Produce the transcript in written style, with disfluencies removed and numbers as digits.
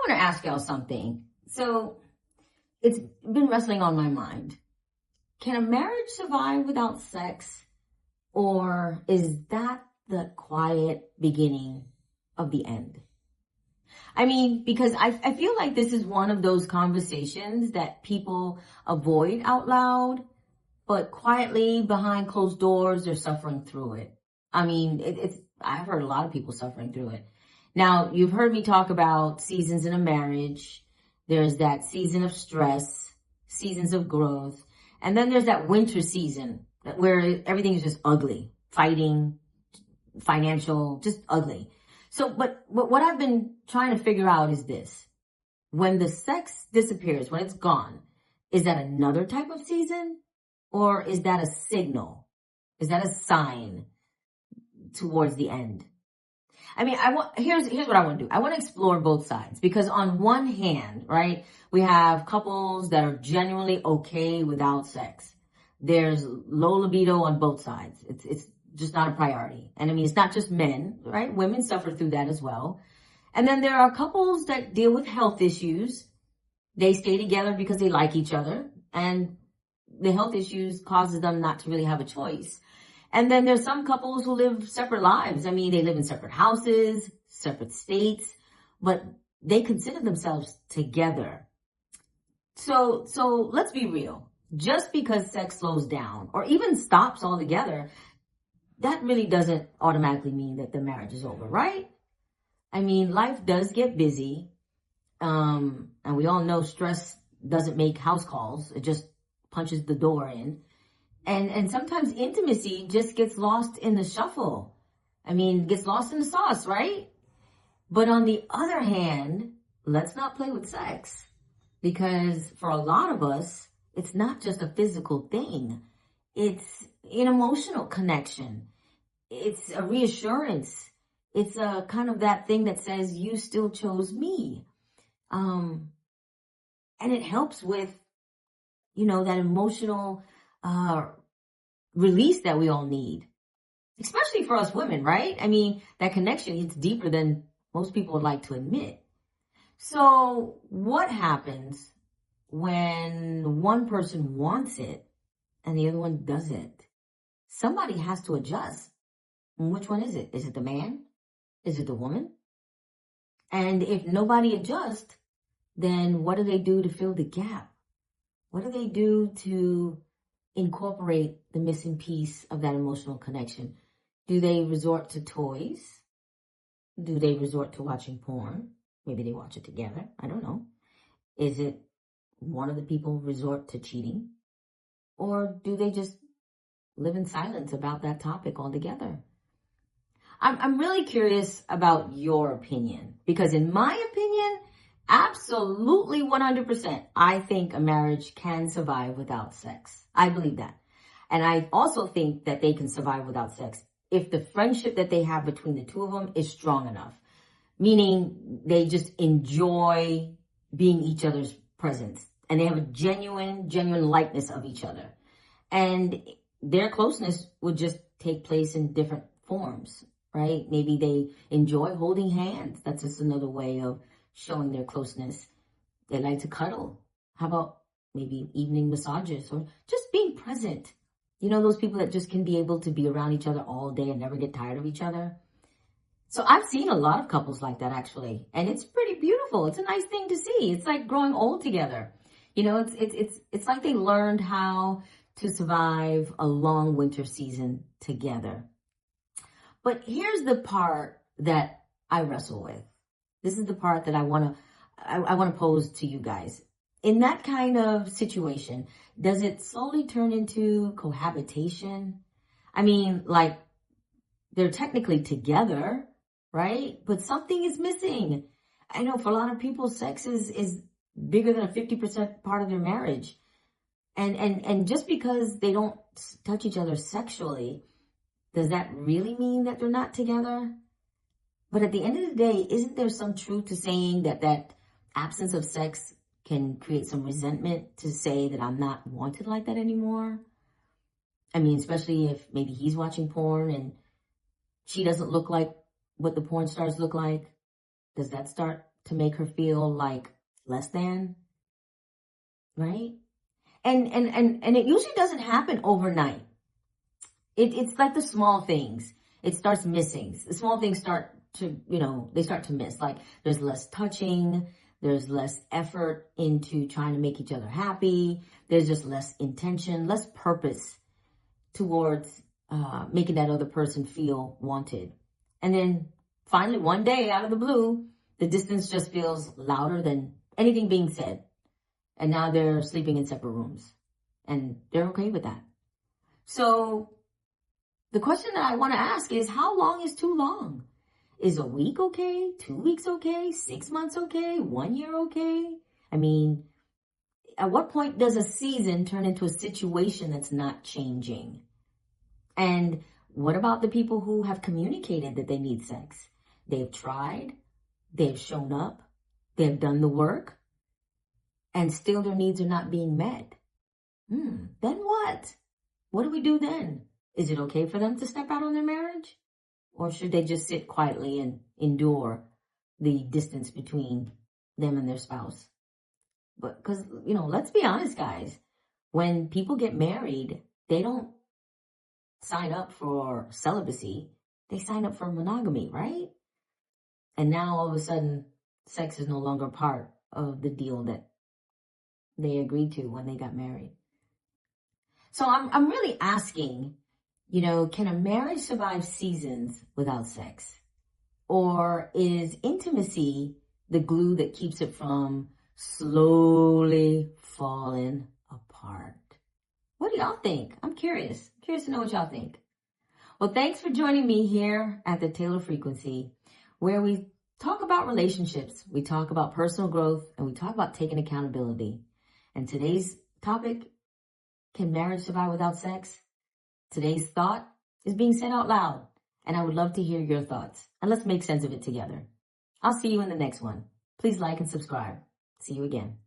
want to ask y'all something. So it's been wrestling on my mind. Can a marriage survive without sex? Or is that the quiet beginning of the end? I mean, because I feel like this is one of those conversations that people avoid out loud, but quietly behind closed doors, they're suffering through it. I mean, I've heard a lot of people suffering through it. Now, you've heard me talk about seasons in a marriage. There's that season of stress, seasons of growth. And then there's that winter season where everything is just ugly, fighting, financial, just ugly. So, but what I've been trying to figure out is this. When the sex disappears, when it's gone, is that another type of season? Or is that a signal? Is that a sign towards the end? I mean, here's what I want to do. I want to explore both sides, because on one hand, right, we have couples that are genuinely okay without sex. There's low libido on both sides. It's just not a priority. And I mean, it's not just men, right? Women suffer through that as well. And then there are couples that deal with health issues. They stay together because they like each other, and the health issues causes them not to really have a choice. And then there's some couples who live separate lives. I mean, they live in separate houses, separate states, but they consider themselves together. So let's be real. Just because sex slows down or even stops altogether, that really doesn't automatically mean that the marriage is over, right? I mean, life does get busy. And we all know stress doesn't make house calls. It just punches the door in. And sometimes intimacy just gets lost in the shuffle. I mean, gets lost in the sauce, right? But on the other hand, let's not play with sex. Because for a lot of us, it's not just a physical thing. It's an emotional connection. It's a reassurance. It's a kind of that thing that says, you still chose me. And it helps with, that emotional release that we all need, especially for us women, right? I mean, that connection hits deeper than most people would like to admit. So what happens when one person wants it and the other one doesn't? Somebody has to adjust. And which one is it? Is it the man? Is it the woman? And if nobody adjusts, then what do they do to fill the gap? What do they do to incorporate the missing piece of that emotional connection? Do they resort to toys? Do they resort to watching porn? Maybe they watch it together. I don't know. Is it one of the people resort to cheating? Or do they just live in silence about that topic altogether? I'm really curious about your opinion, because in my opinion, absolutely 100%, I think a marriage can survive without sex. I believe that. And I also think that they can survive without sex if the friendship that they have between the two of them is strong enough. Meaning they just enjoy being each other's presence. And they have a genuine likeness of each other. And their closeness would just take place in different forms, right? Maybe they enjoy holding hands. That's just another way of showing their closeness. They like to cuddle. How about maybe evening massages or just being present? Those people that just can be able to be around each other all day and never get tired of each other. So I've seen a lot of couples like that, actually. And it's pretty beautiful. It's a nice thing to see. It's like growing old together. It's like they learned how to survive a long winter season together. But here's the part that I wrestle with. This is the part that I want to pose to you guys. In that kind of situation, does it slowly turn into cohabitation? I mean, like, they're technically together, right? But something is missing. I know for a lot of people, sex is bigger than a 50% part of their marriage. And just because they don't touch each other sexually, does that really mean that they're not together? But at the end of the day, isn't there some truth to saying that absence of sex can create some resentment to say that I'm not wanted like that anymore? I mean, especially if maybe he's watching porn and she doesn't look like what the porn stars look like. Does that start to make her feel like less than, right? And it usually doesn't happen overnight. It's like the small things. It starts missing. The small things start to, they start to miss. Like there's less touching. There's less effort into trying to make each other happy. There's just less intention, less purpose towards making that other person feel wanted. And then finally, one day out of the blue, the distance just feels louder than anything being said. And now they're sleeping in separate rooms. And they're okay with that. So the question that I want to ask is, how long is too long? Is a week okay? 2 weeks okay? 6 months okay? 1 year okay? I mean, at what point does a season turn into a situation that's not changing? And what about the people who have communicated that they need sex? They've tried, they've shown up, they've done the work, and still their needs are not being met. Then what? What do we do then? Is it okay for them to step out on their marriage? Or should they just sit quietly and endure the distance between them and their spouse? But because, let's be honest, guys. When people get married, they don't sign up for celibacy. They sign up for monogamy, right? And now all of a sudden, sex is no longer part of the deal that they agreed to when they got married. So I'm really asking, can a marriage survive seasons without sex? Or is intimacy the glue that keeps it from slowly falling apart? What do y'all think? I'm curious to know what y'all think. Well, thanks for joining me here at the Taylor Frequency, where we talk about relationships, we talk about personal growth, and we talk about taking accountability. And today's topic, can marriage survive without sex? Today's thought is being said out loud, and I would love to hear your thoughts, and let's make sense of it together. I'll see you in the next one. Please like and subscribe. See you again.